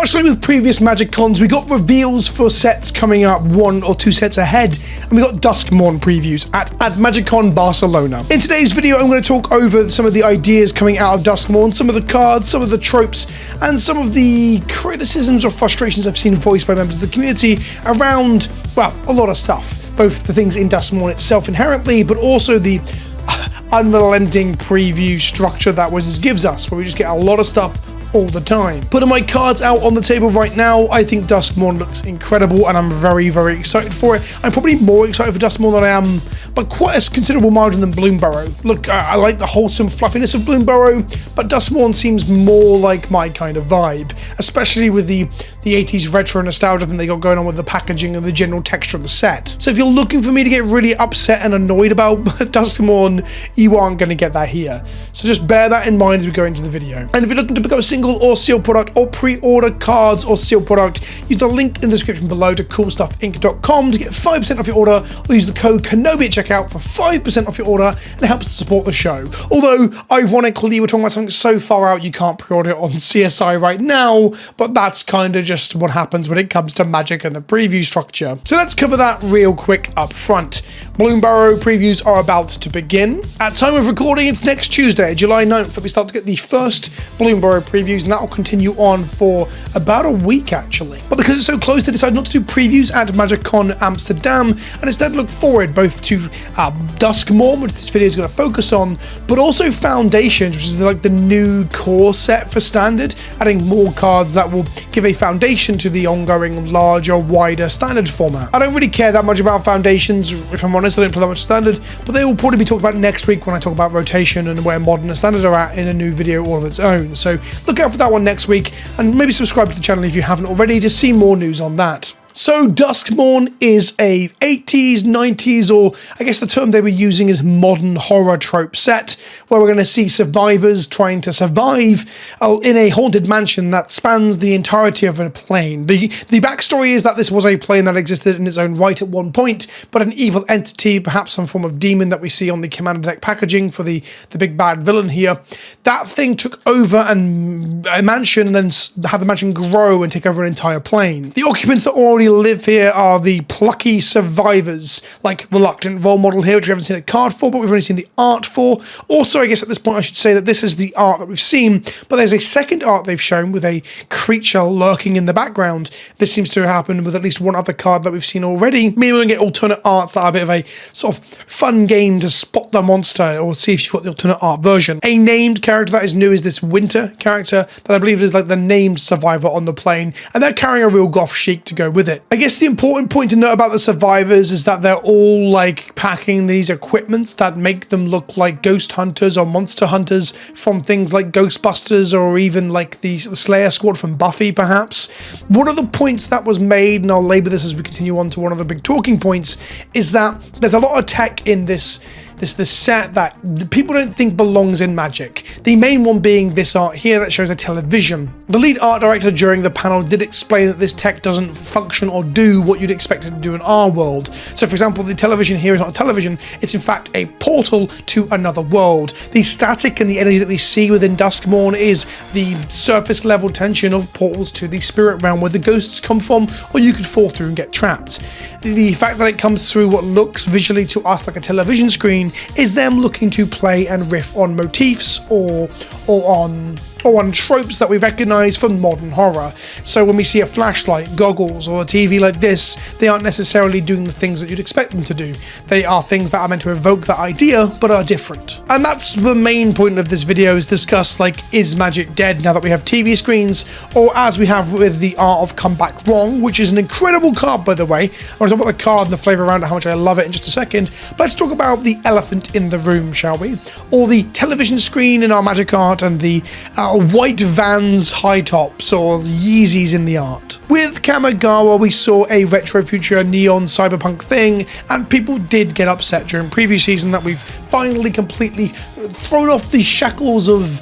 Much like with previous Magic Cons, we got reveals for sets coming up 1 or 2 sets ahead, and we got Duskmorn previews at Magic Con Barcelona. In today's video, I'm going to talk over some of the ideas coming out of Duskmorn, some of the cards, some of the tropes, and some of the criticisms or frustrations I've seen voiced by members of the community around, well, a lot of stuff. Both the things in Duskmorn itself inherently, but also the unrelenting preview structure that Wizards gives us, where we just get a lot of stuff all the time. Putting my cards out on the table right now, I think Duskmorn looks incredible and I'm very, very excited for it. I'm probably more excited for Duskmorn than I am by quite a considerable margin than Bloomburrow. Look, I like the wholesome fluffiness of Bloomburrow, but Duskmorn seems more like my kind of vibe, especially with the 80s retro nostalgia thing they got going on with the packaging and the general texture of the set. So if you're looking for me to get really upset and annoyed about Duskmorn, you aren't going to get that here. So just bear that in mind as we go into the video. And if you're looking to pick up a single or sealed product or pre-order cards or sealed product, use the link in the description below to coolstuffinc.com to get 5% off your order, or use the code KENOBI at checkout for 5% off your order, and it helps to support the show. Although, ironically, we're talking about something so far out you can't pre-order it on CSI right now, but that's kind of just what happens when it comes to Magic and the preview structure. So let's cover that real quick up front. Bloomburrow previews are about to begin. At time of recording, it's next Tuesday, July 9th, that we start to get the first Bloomburrow previews, and that will continue on for about a week actually. But because it's so close, they decided not to do previews at Magic Con Amsterdam, and instead look forward both to Duskmorn, which this video is going to focus on, but also Foundations, which is like the new core set for Standard, adding more cards that will give a foundation to the ongoing larger, wider Standard format. I don't really care that much about Foundations, if I'm honest. I don't play that much Standard, but they will probably be talked about next week when I talk about rotation and where Modern and Standard are at in a new video all of its own. So look out for that one next week, and maybe subscribe to the channel if you haven't already to see more news on that. So Duskmorn is a 80s, 90s, or I guess the term they were using is modern horror trope set, where we're going to see survivors trying to survive in a haunted mansion that spans the entirety of a plane. The backstory is that this was a plane that existed in its own right at one point, but an evil entity, perhaps some form of demon that we see on the commander deck packaging for the big bad villain here, that thing took over a mansion and then had the mansion grow and take over an entire plane. The occupants that already live here are the plucky survivors, like Reluctant Role Model here, which we haven't seen a card for, but we've only seen the art for. Also, I guess at this point I should say that this is the art that we've seen, but there's a second art they've shown with a creature lurking in the background. This seems to happen with at least one other card that we've seen already. Maybe we're going to get alternate arts that are a bit of a sort of fun game to spot the monster or see if you've got the alternate art version. A named character that is new is this Winter character that I believe is like the named survivor on the plane, and they're carrying a real goth chic to go with it. I guess the important point to note about the survivors is that they're all like packing these equipments that make them look like ghost hunters or monster hunters from things like Ghostbusters, or even like the Slayer Squad from Buffy perhaps. One of the points that was made, and I'll label this as we continue on to one of the big talking points, is that there's a lot of tech in this set that people don't think belongs in Magic. The main one being this art here that shows a television. The lead art director during the panel did explain that this tech doesn't function or do what you'd expect it to do in our world. So for example, the television here is not a television, it's in fact a portal to another world. The static and the energy that we see within Duskmorn is the surface level tension of portals to the spirit realm where the ghosts come from, or you could fall through and get trapped. The fact that it comes through what looks visually to us like a television screen is them looking to play and riff on motifs or on tropes that we recognize from modern horror. So when we see a flashlight, goggles, or a TV like this, they aren't necessarily doing the things that you'd expect them to do. They are things that are meant to evoke that idea, but are different. And that's the main point of this video, is discuss like, is Magic dead now that we have TV screens? Or as we have with the art of Come Back Wrong, which is an incredible card by the way. I want to talk about the card and the flavor around it, how much I love it in just a second. But let's talk about the elephant in the room, shall we? Or the television screen in our Magic art, and the white Vans high tops or Yeezys in the art. With Kamigawa, we saw a retro future neon cyberpunk thing, and people did get upset during preview season that we've finally completely thrown off the shackles of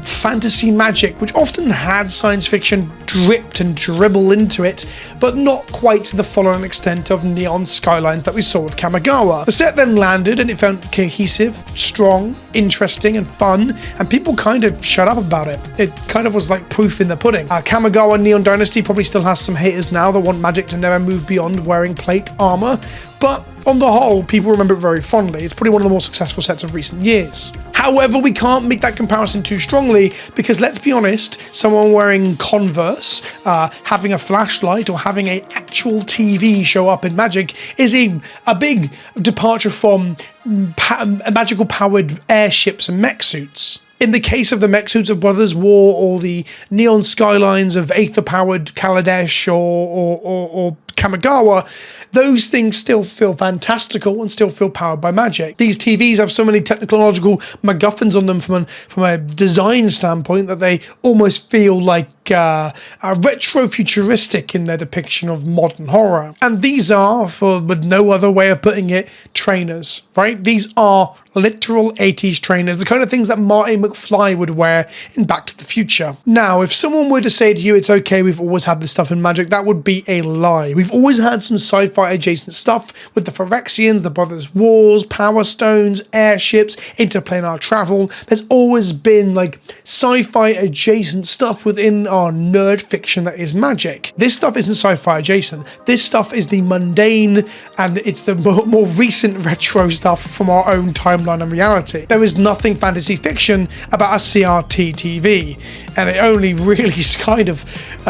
fantasy Magic, which often had science fiction dripped and dribble into it, but not quite to the following extent of neon skylines that we saw with Kamigawa. The set then landed and it felt cohesive, strong, interesting and fun, and people kind of shut up about it. It kind of was like proof in the pudding. Kamigawa Neon Dynasty probably still has some haters now that want Magic to never move beyond wearing plate armor, but on the whole, people remember it very fondly. It's probably one of the more successful sets of recent years. However, we can't make that comparison too strongly because, let's be honest, someone wearing Converse, having a flashlight, or having an actual TV show up in Magic is a big departure from magical powered airships and mech suits. In the case of the mech suits of Brothers War or the neon skylines of Aether-powered Kaladesh or Kamigawa, those things still feel fantastical and still feel powered by magic. These TVs have so many technological MacGuffins on them from a design standpoint that they almost feel like retro-futuristic in their depiction of modern horror. And these are, with no other way of putting it, trainers, right? These are literal 80s trainers, the kind of things that Marty McFly would wear in Back to the Future. Now, if someone were to say to you, it's okay, we've always had this stuff in Magic, that would be a lie. We've always had some sci-fi adjacent stuff with the Phyrexians, the Brothers Wars, Power Stones, airships, interplanar travel. There's always been like sci-fi adjacent stuff within our nerd fiction that is Magic. This stuff isn't sci-fi adjacent. This stuff is the mundane, and it's the more recent retro stuff from our own timeline and reality. There is nothing fantasy fiction about a CRT TV, and it only really kind of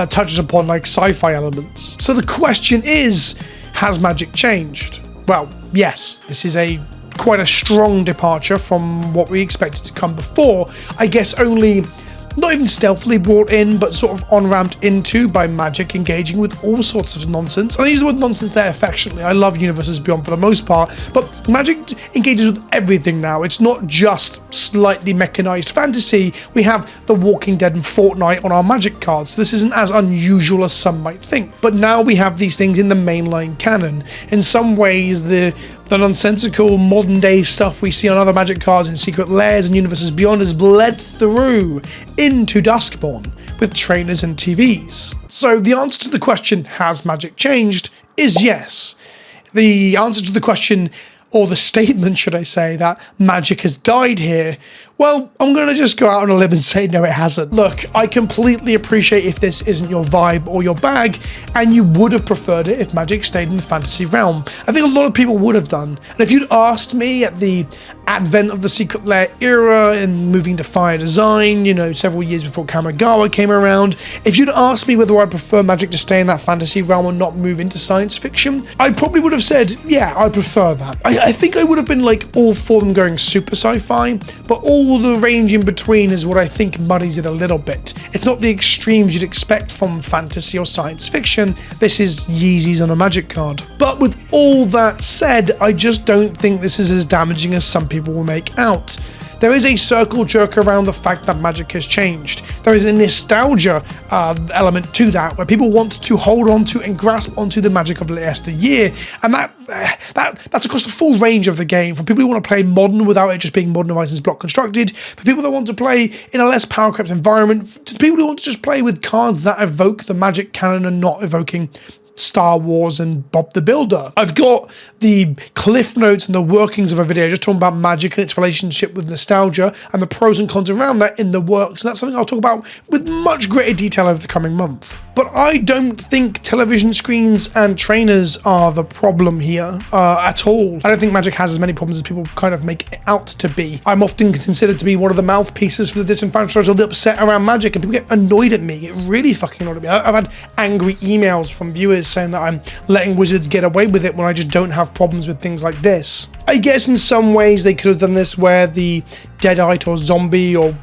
touches upon like sci-fi elements. So the question is, has Magic changed? Well, yes, this is quite a strong departure from what we expected to come before. I guess only not even stealthily brought in, but sort of on-ramped into by Magic engaging with all sorts of nonsense. And I use the word nonsense there affectionately. I love Universes Beyond for the most part, but Magic engages with everything now. It's not just slightly mechanized fantasy. We have The Walking Dead and Fortnite on our Magic cards, so this isn't as unusual as some might think. But now we have these things in the mainline canon. In some ways, the nonsensical modern day stuff we see on other Magic cards in Secret Lairs and Universes Beyond is bled through into Duskmorn with trainers and TVs. So the answer to the question, has Magic changed, is yes. The answer to the question, or the statement should I say, that Magic has died here, well, I'm going to just go out on a limb and say no, it hasn't. Look, I completely appreciate if this isn't your vibe or your bag, and you would have preferred it if Magic stayed in the fantasy realm. I think a lot of people would have done. And if you'd asked me at the advent of the Secret Lair era and moving to Fire Design, several years before Kamigawa came around, if you'd asked me whether I'd prefer Magic to stay in that fantasy realm and not move into science fiction, I probably would have said, yeah, I prefer that. I think I would have been like all for them going super sci-fi, but all the range in between is what I think muddies it a little bit. It's not the extremes you'd expect from fantasy or science fiction. This is Yeezys on a Magic card. But with all that said, I just don't think this is as damaging as some people will make out. There is a circle jerk around the fact that Magic has changed. There is a nostalgia element to that, where people want to hold on to and grasp onto the Magic of yesteryear, and that's across the full range of the game. For people who want to play modern without it just being Modern Horizons block constructed, for people that want to play in a less power crept environment, to people who want to just play with cards that evoke the Magic canon and not evoking Star Wars and Bob the Builder. I've got the cliff notes and the workings of a video just talking about Magic and its relationship with nostalgia and the pros and cons around that in the works, and that's something I'll talk about with much greater detail over the coming month. But I don't think television screens and trainers are the problem here at all. I don't think Magic has as many problems as people kind of make it out to be. I'm often considered to be one of the mouthpieces for the disenfranchised or the upset around Magic, and people get annoyed at me. It really fucking annoyed me. I've had angry emails from viewers saying that I'm letting Wizards get away with it when I just don't have problems with things like this. I guess in some ways they could have done this where the Deadite or zombie or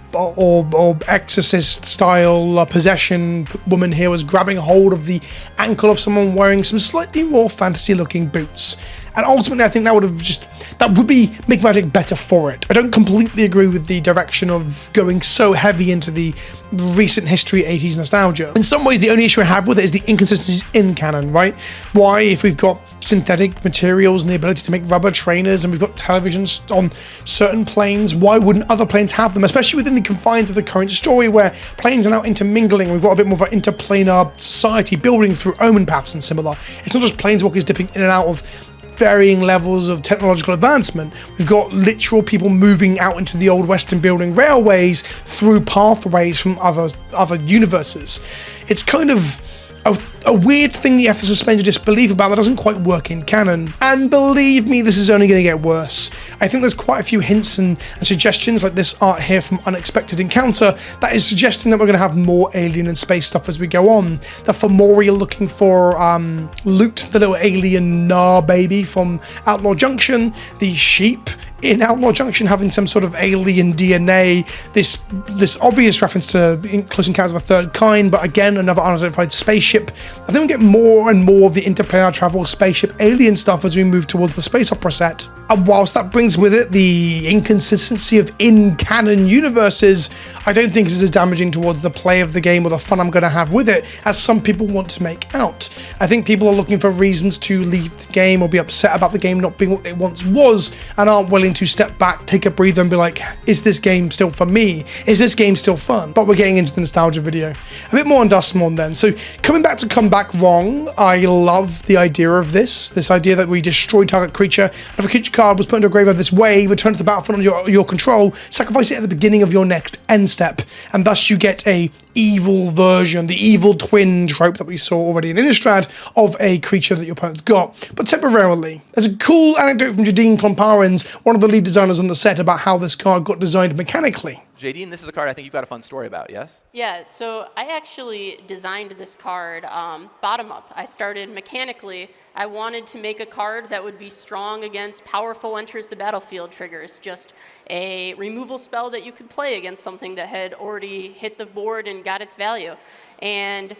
exorcist style possession woman here was grabbing hold of the ankle of someone wearing some slightly more fantasy looking boots. And ultimately I think that would make Magic better for it. I don't completely agree with the direction of going so heavy into the recent history 80s nostalgia. In some ways the only issue I have with it is the inconsistencies in canon, right? Why, if we've got synthetic materials and the ability to make rubber trainers and we've got televisions on certain planes, why wouldn't other planes have them? Especially within the confines of the current story where planes are now intermingling. We've got a bit more of an interplanar society building through omen paths and similar. It's not just planeswalkers dipping in and out of varying levels of technological advancement. We've got literal people moving out into the old west and building railways through pathways from other universes. It's kind of a weird thing that you have to suspend your disbelief about that doesn't quite work in canon. And believe me, this is only going to get worse. I think there's quite a few hints and suggestions, like this art here from Unexpected Encounter, that is suggesting that we're going to have more alien and space stuff as we go on. The Fomori are looking for Loot, the little alien Nar baby from Outlaw Junction, the sheep in Outlaw Junction having some sort of alien DNA, this obvious reference to Close Encounters of a Third Kind, but again, another unidentified spaceship. I think we get more and more of the interplanar travel spaceship alien stuff as we move towards the space opera set. And whilst that brings with it the inconsistency of in-canon universes, I don't think it's as damaging towards the play of the game or the fun I'm going to have with it as some people want to make out. I think people are looking for reasons to leave the game or be upset about the game not being what it once was and aren't willing to step back, take a breather and be like, is this game still for me? Is this game still fun? But we're getting into the nostalgia video. A bit more on Duskmorn then. So coming back to Come Back Wrong, I love the idea of this idea that we destroy target creature. If a creature card was put into a graveyard this way, return to the battlefield under your control, sacrifice it at the beginning of your next end step, and thus you get a evil version, the evil twin trope that we saw already in Innistrad of a creature that your opponent's got, but temporarily. There's a cool anecdote from Jadine Klomparens, one of the lead designers on the set, about how this card got designed mechanically. Jadine, this is a card I think you've got a fun story about, yes? Yeah, so I actually designed this card bottom up. I started mechanically. I wanted to make a card that would be strong against powerful enters the battlefield triggers, just a removal spell that you could play against something that had already hit the board and got its value. And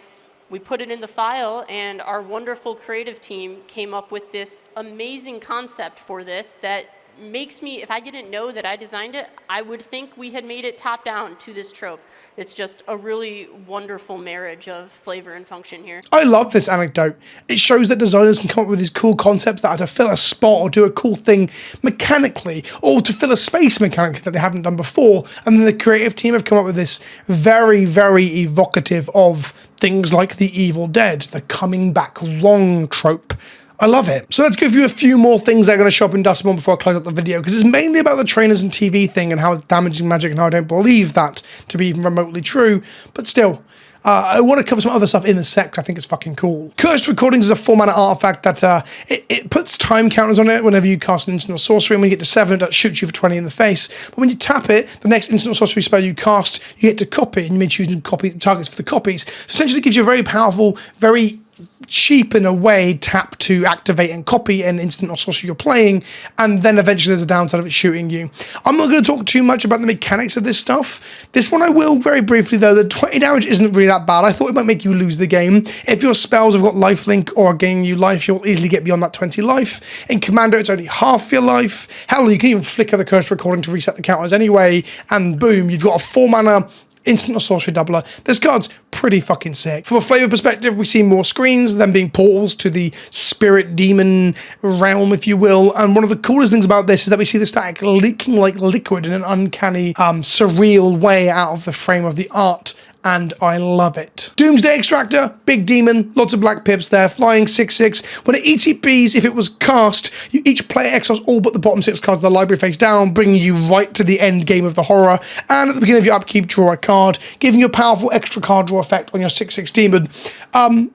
we put it in the file, and our wonderful creative team came up with this amazing concept for this that makes me, if I didn't know that I designed it, I would think we had made it top down to this trope. It's just a really wonderful marriage of flavor and function here. I love this anecdote. It shows that designers can come up with these cool concepts that are to fill a spot or do a cool thing mechanically, or to fill a space mechanically that they haven't done before. And then the creative team have come up with this very, very evocative of things like the Evil Dead, the coming back wrong trope. I love it. So let's go through a few more things that are going to show up in Duskmorn before I close up the video, because it's mainly about the trainers and TV thing and how it's damaging Magic and how I don't believe that to be even remotely true. But still, I want to cover some other stuff in the set because I think it's fucking cool. Cursed Recordings is a 4-mana artifact that it puts time counters on it whenever you cast an instant or sorcery, and when you get to 7, that shoots you for 20 in the face. But when you tap it, the next instant or sorcery spell you cast, you get to copy, and you may choose to copy targets for the copies. So essentially it gives you a very powerful, very cheap in a way tap to activate and copy an instant or sorcery you're playing, and then eventually there's a downside of it shooting you. I'm not going to talk too much about the mechanics of this stuff. This one I will very briefly though. The 20 damage isn't really that bad. I thought it might make you lose the game. If your spells have got lifelink or are gaining you life, you'll easily get beyond that 20 life. In Commander it's only half your life. Hell, you can even flicker the Cursed Recording to reset the counters anyway, and boom, you've got a 4-mana instant or sorcery doubler. This card's pretty fucking sick. From a flavor perspective, we see more screens, them being portals to the spirit demon realm, if you will. And one of the coolest things about this is that we see the static leaking like liquid in an uncanny, surreal way out of the frame of the art. And I love it. Doomsday Extractor, big demon, lots of black pips there, flying 6/6. When it ETBs, if it was cast, each player exiles all but the bottom 6 cards of the library face down, bringing you right to the end game of the horror. And at the beginning of your upkeep, draw a card, giving you a powerful extra card draw effect on your 6/6 demon.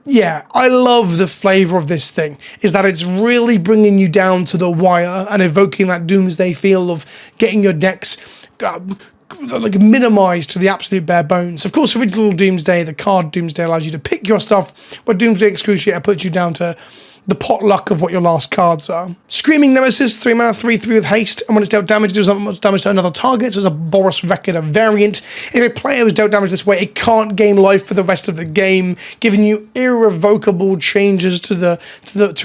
Yeah, I love the flavor of this thing, is that it's really bringing you down to the wire and evoking that Doomsday feel of getting your decks like minimized to the absolute bare bones. Of course, original Doomsday, the card Doomsday allows you to pick your stuff, but Doomsday Excruciator puts you down to the potluck of what your last cards are. Screaming Nemesis, 3-mana, 3/3 with haste, and when it's dealt damage, it does not much damage to another target, so it's a Boris Record variant. If a player was dealt damage this way, it can't gain life for the rest of the game, giving you irrevocable changes to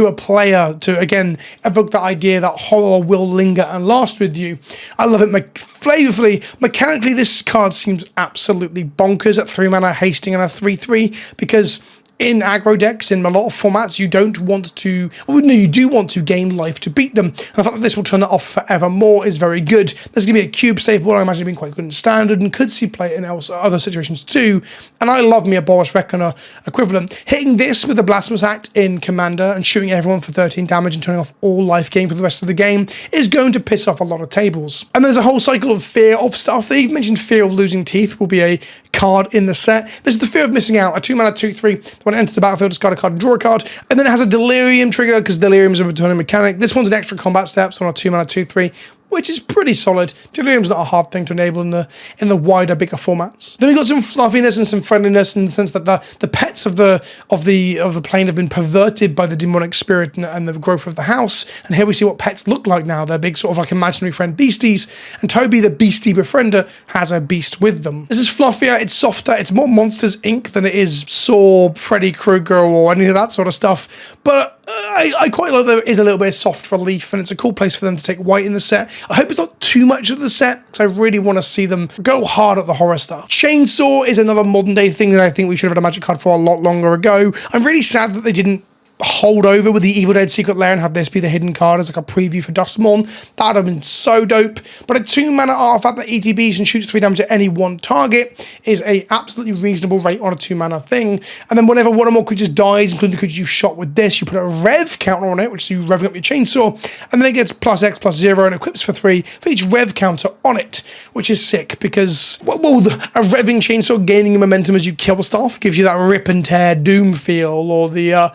a player to, again, evoke that idea that horror will linger and last with you. I love it flavorfully. Mechanically, this card seems absolutely bonkers at 3-mana, hasting, and a 3/3, because in aggro decks, in a lot of formats, you don't want to, well, no, you do want to gain life to beat them. And the fact that this will turn that off forevermore is very good. There's going to be a cube staple, I imagine being quite good in standard, and could see play in other situations too. And I love me a Boris Reckoner equivalent. Hitting this with the Blasphemous Act in Commander and shooting everyone for 13 damage and turning off all life gain for the rest of the game is going to piss off a lot of tables. And there's a whole cycle of fear of stuff. They even mentioned Fear of Losing Teeth will be a card in the set. This is the Fear of Missing Out, a 2-mana 2/3. When it enters the battlefield, discard a card and draw a card. And then it has a Delirium trigger because Delirium is a returning mechanic. This one's an extra combat steps on a 2-mana 2/3. Which is pretty solid. Delirium's not a hard thing to enable in the wider, bigger formats. Then we got some fluffiness and some friendliness in the sense that the pets of the plane have been perverted by the demonic spirit and the growth of the house. And here we see what pets look like now. They're big sort of like imaginary friend beasties. And Toby, the beastie befriender, has a beast with them. This is fluffier, it's softer, it's more Monsters Inc. than it is Saw, Freddy Krueger, or any of that sort of stuff. But I quite like that there is a little bit of soft relief, and it's a cool place for them to take white in the set. I hope it's not too much of the set, because I really want to see them go hard at the horror stuff. Chainsaw is another modern day thing that I think we should have had a Magic card for a lot longer ago. I'm really sad that they didn't hold over with the Evil Dead Secret Lair and have this be the hidden card as like a preview for Duskmorn. That would have been so dope. But a 2-mana artifact that ETBs and shoots 3 damage at any one target is a absolutely reasonable rate on a 2-mana thing. And then whenever one or more creatures dies, including the creature you shot with this, you put a rev counter on it, which is you revving up your chainsaw, and then it gets +X/+0 and equips for 3 for each rev counter on it, which is sick because, well, a revving chainsaw gaining momentum as you kill stuff gives you that rip and tear doom feel, or the,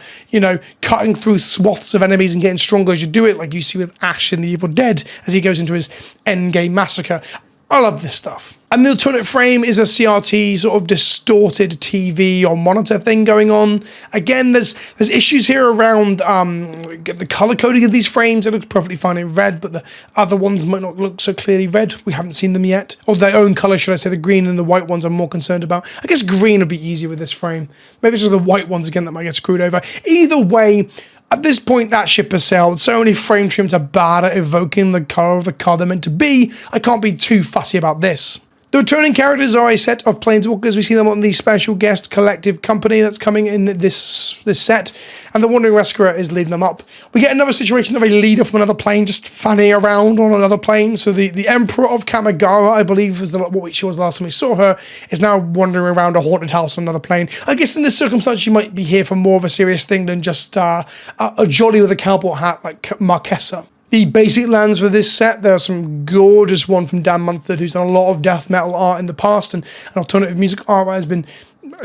cutting through swaths of enemies and getting stronger as you do it, like you see with Ash in the Evil Dead as he goes into his endgame massacre. I love this stuff. A Miltonet frame is a CRT sort of distorted TV or monitor thing going on. Again, there's issues here around the color coding of these frames. It looks perfectly fine in red, but the other ones might not look so clearly red. We haven't seen them yet. Or their own color, should I say. The green and the white ones I'm more concerned about. I guess green would be easier with this frame. Maybe it's just the white ones again that might get screwed over. Either way, at this point, that ship has sailed. So many frame trims are bad at evoking the color of the card they're meant to be. I can't be too fussy about this. The returning characters are a set of Planeswalkers. We see them on the special guest collective company that's coming in this set, and the Wandering Rescuer is leading them up. We get another situation of a leader from another plane just fanning around on another plane. So the Emperor of Kamigara, I believe, is what she was last time we saw her, is now wandering around a haunted house on another plane. I guess in this circumstance, she might be here for more of a serious thing than just a jolly with a cowboy hat like Marquesa. The basic lands for this set, there's some gorgeous one from Dan Munford, who's done a lot of death metal art in the past, and alternative music art has been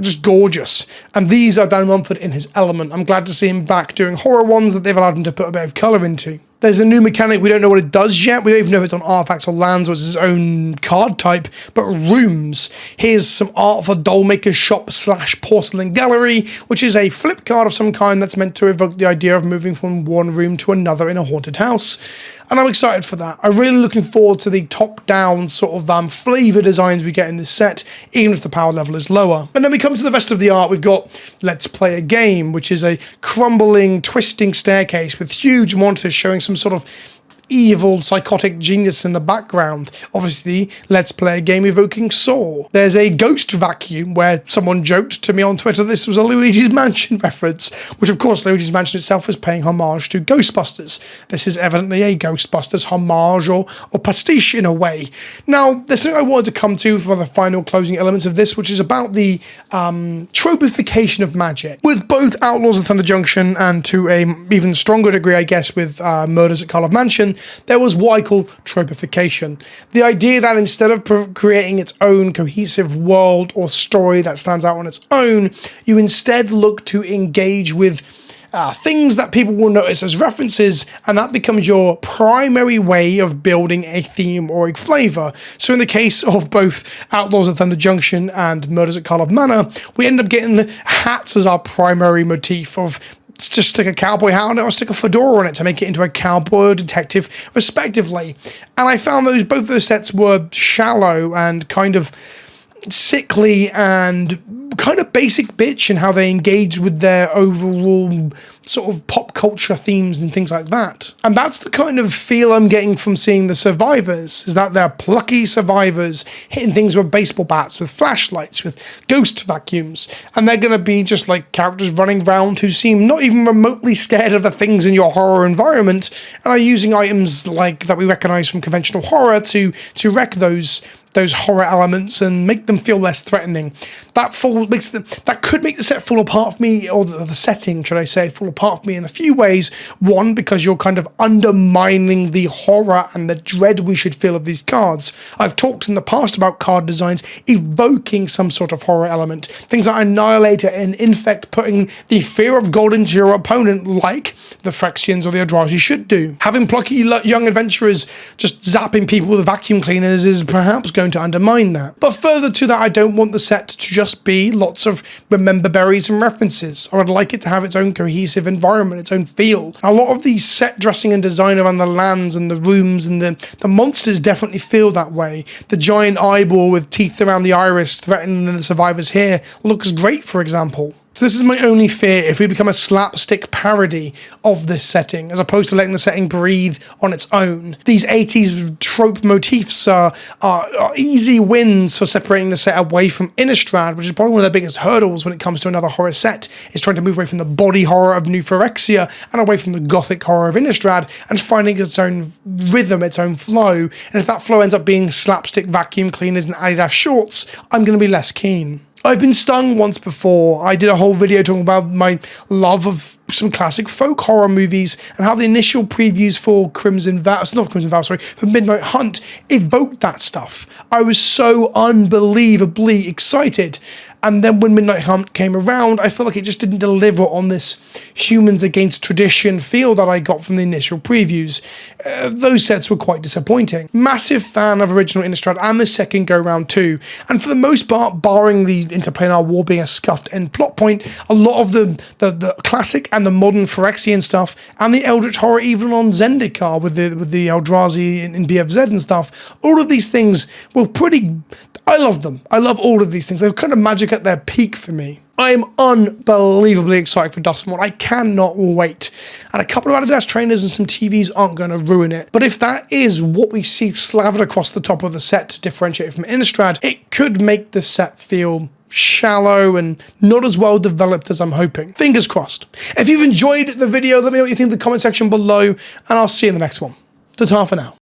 just gorgeous. And these are Dan Munford in his element. I'm glad to see him back doing horror ones that they've allowed him to put a bit of colour into. There's a new mechanic, we don't know what it does yet. We don't even know if it's on artifacts or lands or it's its own card type, but rooms. Here's some art for Dollmaker's Shop / Porcelain Gallery, which is a flip card of some kind that's meant to evoke the idea of moving from one room to another in a haunted house. And I'm excited for that. I'm really looking forward to the top-down sort of flavor designs we get in this set, even if the power level is lower. And then we come to the rest of the art. We've got Let's Play a Game, which is a crumbling, twisting staircase with huge monitors showing some sort of evil, psychotic genius in the background. Obviously, Let's Play a Game evoking Saw. There's a ghost vacuum where someone joked to me on Twitter this was a Luigi's Mansion reference, which of course Luigi's Mansion itself is paying homage to Ghostbusters. This is evidently a Ghostbusters homage or pastiche in a way. Now, there's something I wanted to come to for the final closing elements of this, which is about the tropification of magic. With both Outlaws of Thunder Junction and to a even stronger degree, I guess, with Murders at Karlov Mansion, there was what I call tropification. The idea that instead of creating its own cohesive world or story that stands out on its own, you instead look to engage with things that people will notice as references, and that becomes your primary way of building a theme or a flavor. So in the case of both Outlaws of Thunder Junction and Murders at Karlov Manor, we end up getting the hats as our primary motif of just stick a cowboy hat on it or stick a fedora on it to make it into a cowboy or detective, respectively. And I found both those sets were shallow and kind of sickly and kind of basic bitch in how they engage with their overall sort of pop culture themes and things like that. And that's the kind of feel I'm getting from seeing the survivors, is that they're plucky survivors hitting things with baseball bats, with flashlights, with ghost vacuums, and they're going to be just like characters running around who seem not even remotely scared of the things in your horror environment, and are using items like that we recognize from conventional horror to wreck those horror elements and make them feel less threatening. That could make the set fall apart for me, or the setting, should I say, fall apart for me in a few ways. One, because you're kind of undermining the horror and the dread we should feel of these cards. I've talked in the past about card designs evoking some sort of horror element. Things like Annihilator and Infect putting the fear of gold into your opponent, like the Phyrexians or the Eldrazi should do. Having plucky young adventurers just zapping people with vacuum cleaners is perhaps going to undermine that. But further to that, I don't want the set to just be lots of remember berries and references. I would like it to have its own cohesive environment, its own feel. A lot of the set dressing and design around the lands and the rooms and the monsters definitely feel that way. The giant eyeball with teeth around the iris threatening the survivors here looks great, for example. So this is my only fear: if we become a slapstick parody of this setting, as opposed to letting the setting breathe on its own. These 80s trope motifs are easy wins for separating the set away from Innistrad, which is probably one of the biggest hurdles when it comes to another horror set, is trying to move away from the body horror of New Phyrexia and away from the gothic horror of Innistrad and finding its own rhythm, its own flow. And if that flow ends up being slapstick vacuum cleaners and Adidas shorts, I'm going to be less keen. I've been stung once before. I did a whole video talking about my love of some classic folk horror movies and how the initial previews for for Midnight Hunt evoked that stuff. I was so unbelievably excited. And then when Midnight Hunt came around, I felt like it just didn't deliver on this humans against tradition feel that I got from the initial previews. Those sets were quite disappointing. Massive fan of original Innistrad and the second go-round too. And for the most part, barring the interplanar war being a scuffed end plot point, a lot of the classic and the modern Phyrexian stuff and the Eldritch horror even on Zendikar with the Eldrazi in BFZ and stuff, all of these things were pretty... I love them. I love all of these things. They're kind of magic at their peak for me. I am unbelievably excited for Duskmorn. I cannot wait. And a couple of Adidas trainers and some TVs aren't going to ruin it. But if that is what we see slathered across the top of the set to differentiate it from Innistrad, it could make the set feel shallow and not as well developed as I'm hoping. Fingers crossed. If you've enjoyed the video, let me know what you think in the comment section below, and I'll see you in the next one. Ta-ta for now.